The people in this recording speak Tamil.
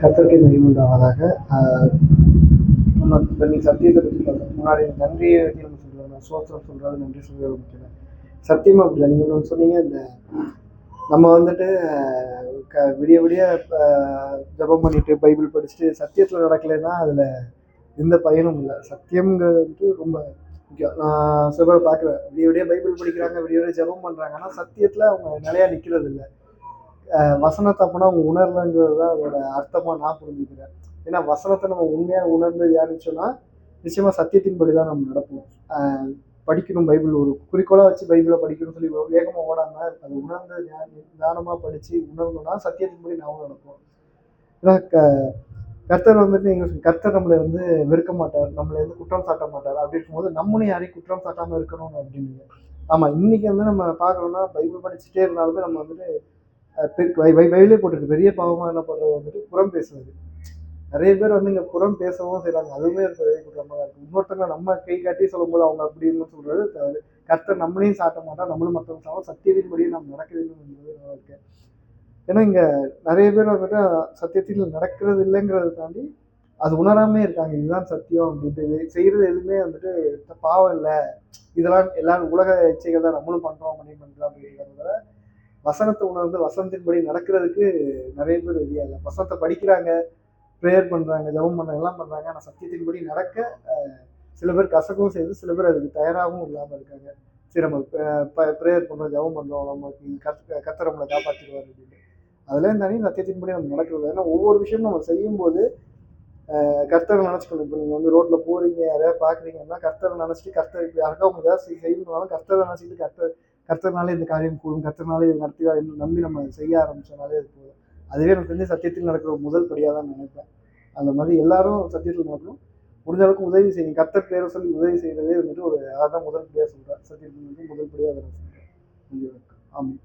கர்த்தருக்கு மகிமை உண்டாவதாக. நம்ம இப்போ நீ சத்தியத்தை பற்றி பார்த்தோம். முன்னாடி நன்றியை பற்றி நம்ம சொல்கிறோம், சோத்திரம் சொல்கிறது, நன்றி சொல்கிறது முக்கியம். சத்தியமாக அப்படிதான். நீங்கள் ஒன்று சொன்னீங்க, இந்த நம்ம வந்துட்டு விடிய விடிய ஜபம் பண்ணிட்டு பைபிள் படிச்சுட்டு சத்தியத்தில் நடக்கலைன்னா அதில் எந்த பயனும் இல்லை. சத்தியம்ங்கிறது வந்துட்டு ரொம்ப முக்கியம். நான் சில பேர் பார்க்குறேன், விடிய விடிய பைபிள் படிக்கிறாங்க, விடிய விடிய ஜபம் பண்ணுறாங்க, ஆனால் சத்தியத்தில் அவங்க நிலையா நிற்கிறது இல்லை. வசனத்தை அப்போனா அவங்க உணரலைங்கிறது தான் அதோட அர்த்தமாக நான் புரிஞ்சுக்கிறேன். ஏன்னா வசனத்தை நம்ம உண்மையாக உணர்ந்து தியானிச்சோன்னா நிச்சயமாக சத்தியத்தின்படி தான் நம்ம நடப்போம். படிக்கணும், பைபிள் ஒரு குறிக்கோளாக வச்சு பைபிளை படிக்கணும்னு சொல்லி வேகமாக ஓடாமல் அதை உணர்ந்து நிதானமாக படித்து உணர்ந்தோம்னா சத்தியத்தின்படி நாமும் நடப்போம். ஏன்னா கர்த்தர் வந்துட்டு நீங்கள் கர்த்தர் நம்மளை வந்து வெறுக்க மாட்டார், நம்மளை வந்து குற்றம் சாட்ட மாட்டார். அப்படி இருக்கும்போது நம்மளும் யாரையும் குற்றம் சாட்டாமல் இருக்கணும் அப்படின்னு. ஆமாம், இன்னைக்கு வந்து நம்ம பார்க்குறோம்னா பைபிள் படிச்சுட்டே இருந்தாலுமே நம்ம வந்துட்டு பைபிளே போட்டிருக்கு, பெரிய பாவமாக என்ன பண்ணுறது வந்துட்டு புறம் பேசுவது. நிறைய பேர் வந்து இங்கே புறம் பேசவும் செய்கிறாங்க, அதுவுமே ஒரு பெரிய குற்றமாக தான் இருக்குது. இன்னொருத்தவங்க நம்ம கை காட்டி சொல்லும்போது அவங்க அப்படின்னு சொல்கிறது தவறு. கர்த்தர் நம்மளையும் சாட்ட மாட்டோம், நம்மளும் மற்றவங்க சாப்பிட சத்தியத்தின்படியே நம்ம நடக்க வேண்டும் என்பது நான் இருக்கேன். ஏன்னா இங்கே நிறைய பேர் வந்துட்டு சத்தியத்தில் நடக்கிறது இல்லைங்கிறத தாண்டி அது உணராமே இருக்காங்க. இதுதான் சத்தியம் அப்படின்ட்டு செய்கிறது எதுவுமே வந்துட்டு பாவம் இல்லை, இதெல்லாம் எல்லாரும் உலக இச்சைகள் தான், நம்மளும் பண்ணுறோம் பண்ணிக்கலாம் அப்படிங்கிறத வசனத்தை உணர்ந்து வசனத்தின்படி நடக்கிறதுக்கு நிறைய பேர் ரெடியாக இல்லை. வசனத்தை படிக்கிறாங்க, ப்ரேயர் பண்ணுறாங்க, ஜபம் பண்ணுறாங்க, எல்லாம் பண்ணுறாங்க, ஆனால் சத்தியத்தின்படி நடக்க சில பேர் கசக்கவும் செய்து, சில பேர் அதுக்கு தயாராகவும் இல்லாமல் இருக்காங்க. சரி, நம்ம ப்ரேயர் பண்ணுறோம், ஜபம் பண்ணுறோம், நமக்கு கர்த்தர் நம்மளை காப்பாற்றிடுவார் அப்படின்னு. அதெல்லாம் தாண்டி சத்தியத்தின்படி நம்ம நடக்கிறது. ஏன்னா ஒவ்வொரு விஷயமும் நம்ம செய்யும்போது கர்த்தரை நினச்சிக்கணும். இப்போ நீங்கள் வந்து ரோட்டில் போகிறீங்க, யாரையாவது பார்க்குறீங்கன்னா கர்த்தரை நினச்சிட்டு, கர்த்தர் இப்போ யாருக்கா அவங்க ஏதாவது செய்யணும்னாலும் கர்த்தரை நினச்சிட்டு கர்த்தர்னாலே இந்த காரியம் கூடும், கர்த்தர்னாலே இது நடத்தியா என்று நம்பி நம்ம செய்ய ஆரம்பிச்சோனாலே அது போதும். அதுவே எனக்கு தெரிஞ்சு சத்தியத்தில் நடக்கிற முதல் படியாக தான் நினைப்பேன். அந்த மாதிரி எல்லாரும் சத்தியத்தில் நடக்கணும். முடிஞ்ச அளவுக்கு உதவி செய்யும். கர்த்தர் பேரை சொல்லி உதவி செய்கிறதே வந்துட்டு ஒரு அதான் முதல் படியாக சொல்கிறேன். சத்தியத்தில் முதல் படியாக அதை நான் சொல்கிறேன். ஆமாம்.